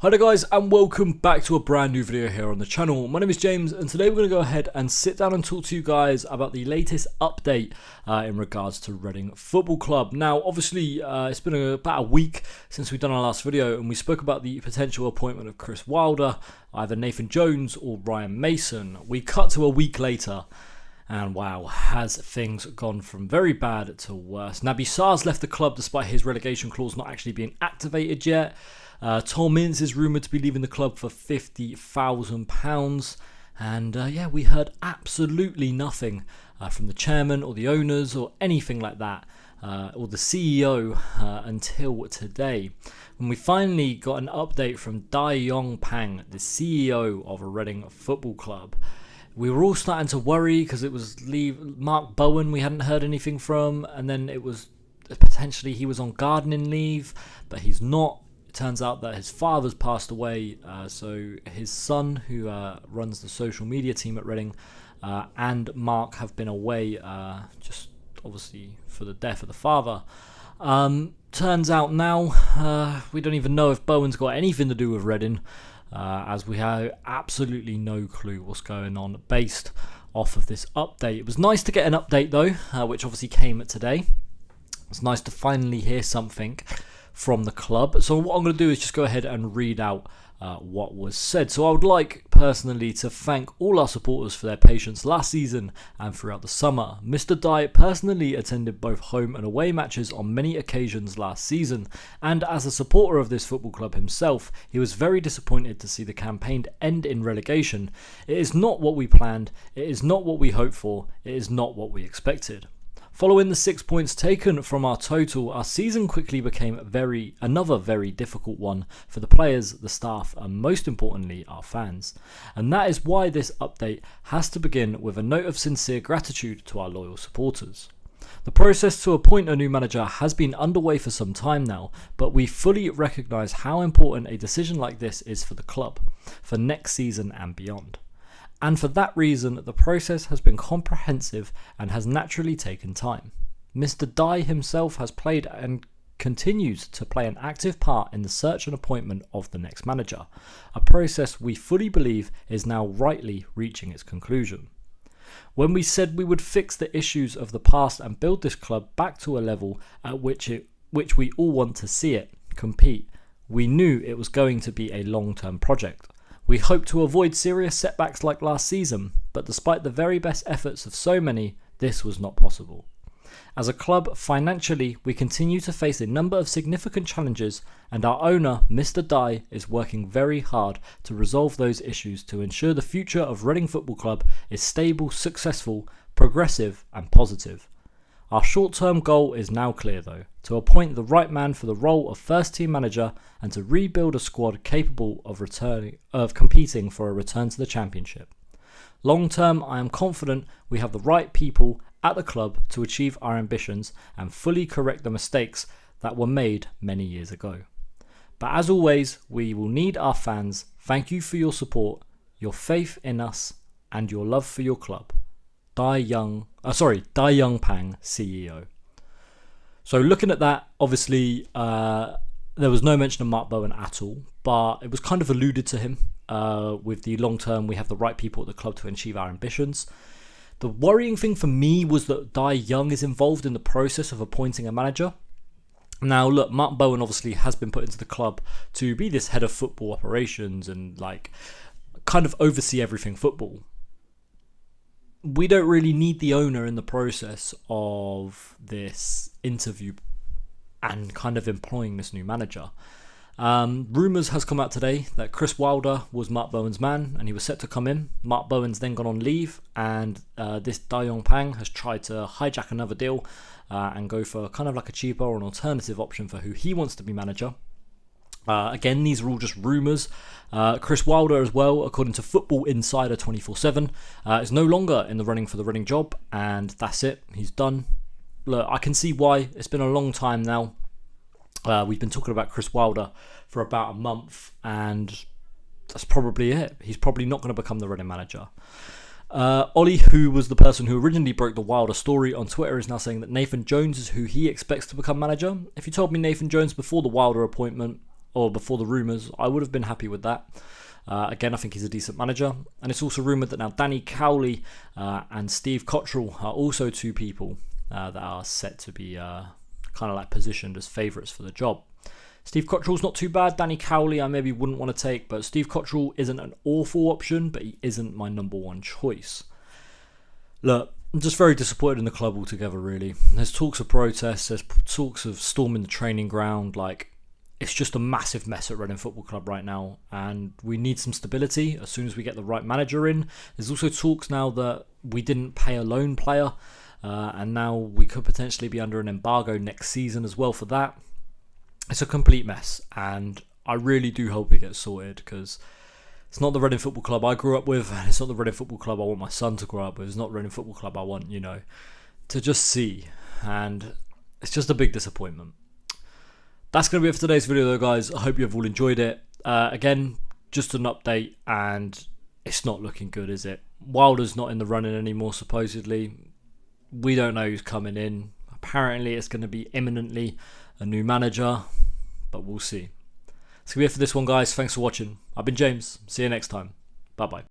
Hi there guys, and welcome back to a brand new video here on the channel. My name is James, and today we're going to go ahead and sit down and talk to you guys about the latest update in regards to Reading Football Club. Now obviously it's been about a week since we've done our last video, and we spoke about the potential appointment of Chris Wilder, either Nathan Jones or Ryan Mason. We cut to a week later, and wow, has things gone from very bad to worse. Naby Sarr's left the club despite his relegation clause not actually being activated yet. Tom Ince is rumoured to be leaving the club for £50,000, and yeah, we heard absolutely nothing from the chairman or the owners or anything like that, or the CEO until today, when we finally got an update from Dai Yong Pang, the CEO of Reading Football Club. We were all starting to worry because it was Mark Bowen we hadn't heard anything from, and then it was potentially he was on gardening leave, but he's not. It turns out that his father's passed away, so his son, who runs the social media team at Reading, and Mark have been away, just obviously for the death of the father. Turns out now we don't even know if Bowen's got anything to do with Reading, as we have absolutely no clue what's going on based off of this update. It was nice to get an update though, which obviously came today. It's nice to finally hear something from the club. So what I'm going to do is just go ahead and read out what was said. So I would like personally to thank all our supporters for their patience last season and throughout the summer. Mr. Dai personally attended both home and away matches on many occasions last season, and as a supporter of this football club himself, he was very disappointed to see the campaign end in relegation. It is not what we planned, it is not what we hoped for, it is not what we expected. Following the 6 points taken from our total, our season quickly became another very difficult one for the players, the staff, and most importantly, our fans. And that is why this update has to begin with a note of sincere gratitude to our loyal supporters. The process to appoint a new manager has been underway for some time now, but we fully recognise how important a decision like this is for the club, for next season and beyond. And for that reason, the process has been comprehensive and has naturally taken time. Mr. Dai himself has played and continues to play an active part in the search and appointment of the next manager, a process we fully believe is now rightly reaching its conclusion. When we said we would fix the issues of the past and build this club back to a level at which we all want to see it compete, we knew it was going to be a long-term project. We hoped to avoid serious setbacks like last season, but despite the very best efforts of so many, this was not possible. As a club, financially, we continue to face a number of significant challenges, and our owner, Mr. Dai, is working very hard to resolve those issues to ensure the future of Reading Football Club is stable, successful, progressive, and positive. Our short-term goal is now clear though, to appoint the right man for the role of first-team manager and to rebuild a squad capable of competing for a return to the Championship. Long-term, I am confident we have the right people at the club to achieve our ambitions and fully correct the mistakes that were made many years ago. But as always, we will need our fans. Thank you for your support, your faith in us, and your love for your club. Dai Yong Pang, CEO. So looking at that, obviously there was no mention of Mark Bowen at all, but it was kind of alluded to him with the long term, we have the right people at the club to achieve our ambitions. The worrying thing for me was that Dai Yong is involved in the process of appointing a manager. Now look, Mark Bowen obviously has been put into the club to be this head of football operations and like kind of oversee everything football. We don't really need the owner in the process of this interview and kind of employing this new manager. Rumours has come out today that Chris Wilder was Mark Bowen's man and he was set to come in. Mark Bowen's then gone on leave, and this Dai Yong Pang has tried to hijack another deal and go for kind of like a cheaper or an alternative option for who he wants to be manager. Again, these are all just rumours. Chris Wilder as well, according to Football Insider 24/7, is no longer in the running for the Reading job, and that's it. He's done. Look, I can see why. It's been a long time now. We've been talking about Chris Wilder for about a month, and that's probably it. He's probably not going to become the Reading manager. Ollie, who was the person who originally broke the Wilder story on Twitter, is now saying that Nathan Jones is who he expects to become manager. If you told me Nathan Jones before the Wilder appointment, or before the rumours, I would have been happy with that. Again, I think he's a decent manager. And it's also rumoured that now Danny Cowley and Steve Cottrell are also two people that are set to be kind of like positioned as favourites for the job. Steve Cottrell's not too bad. Danny Cowley I maybe wouldn't want to take, but Steve Cottrell isn't an awful option, but he isn't my number one choice. Look, I'm just very disappointed in the club altogether, really. There's talks of protests, there's talks of storming the training ground. Like, it's just a massive mess at Reading Football Club right now, and we need some stability as soon as we get the right manager in. There's also talks now that we didn't pay a loan player, and now we could potentially be under an embargo next season as well for that. It's a complete mess, and I really do hope it gets sorted, because it's not the Reading Football Club I grew up with, and it's not the Reading Football Club I want my son to grow up with. It's not the Reading Football Club I want, to just see, and it's just a big disappointment. That's going to be it for today's video though, guys. I hope you've all enjoyed it. Again, just an update, and it's not looking good, is it? Wilder's not in the running anymore, supposedly. We don't know who's coming in. Apparently it's going to be imminently a new manager, but we'll see. That's going to be it for this one, guys. Thanks for watching. I've been James. See you next time. Bye-bye.